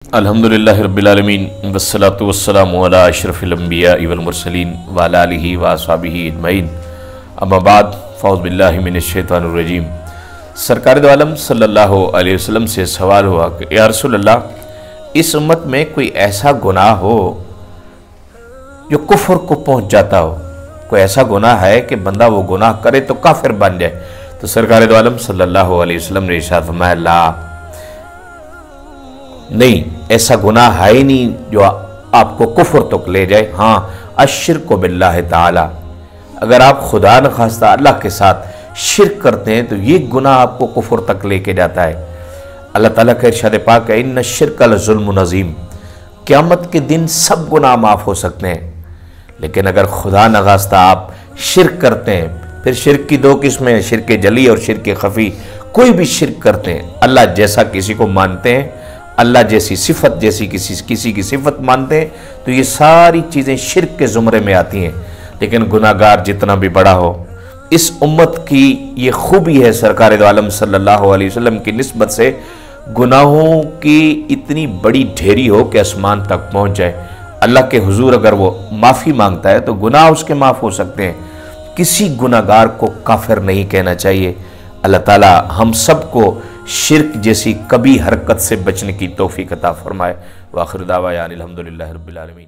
अल्हम्दुलिल्लाहि रब्बिल आलमीन वस्सलातु वस्सलामु अला अशरफिल अंबिया वल मुरसलीन व अला आलिहि व अस्हाबिहि अजमईन अम्मा बाद फ़ौज़ बिल्लाहि मिनश शैतानिर रजीम। सरकार दो आलम सल्लल्लाहु अलैहि वसल्लम से सवाल हुआ कि या रसूलल्लाह, इस उम्मत में कोई ऐसा गुनाह हो जो कुफ्र को पहुँच जाता हो, कोई ऐसा गुनाह है कि बंदा वो गुनाह करे तो काफिर बन जाए? तो सरकार दो आलम सल्लल्लाहु अलैहि वसल्लम ने इरशाद फरमाया, ला नहीं, ऐसा गुनाह है ही नहीं जो आपको कुफ्र तक ले जाए। हाँ, अश्शिर्क बिल्लाह ताला, अगर आप खुदा न खास्ता अल्लाह के साथ शिर्क करते हैं तो ये गुनाह आपको कुफ्र तक लेके जाता है। अल्लाह ताला का इरशाद पाक है, इन्ना शिर्क लज़ुल्मुन अज़ीम, क़यामत के दिन सब गुनाह माफ़ हो सकते हैं, लेकिन अगर खुदा न खास्ता आप शिर्क करते हैं, फिर शिर्क की दो किस्में हैं, शिर्क जली और शिर्क खफ़ी। कोई भी शिर्क करते हैं, अल्लाह जैसा किसी को मानते हैं, अल्लाह जैसी सिफत जैसी किसी की सिफत मानते हैं, तो ये सारी चीज़ें शिर्क के ज़ुमरे में आती हैं। लेकिन गुनाहगार जितना भी बड़ा हो, इस उम्मत की ये खूबी है सरकार दो आलम सल्लल्लाहु अलैहि वसल्लम की निस्बत से, गुनाहों की इतनी बड़ी ढेरी हो कि आसमान तक पहुँच जाए। अल्लाह के हुजूर अगर वो माफ़ी मांगता है तो गुनाह उसके माफ़ हो सकते हैं। किसी गुनाहगार को काफिर नहीं कहना चाहिए। अल्लाह ताला हम सबको शिर्क जैसी कभी हरकत से बचने की तौफीक अता फरमाए। व आखिर दावा अनिल हम्दुलिल्लाहि रब्बिल आलमीन।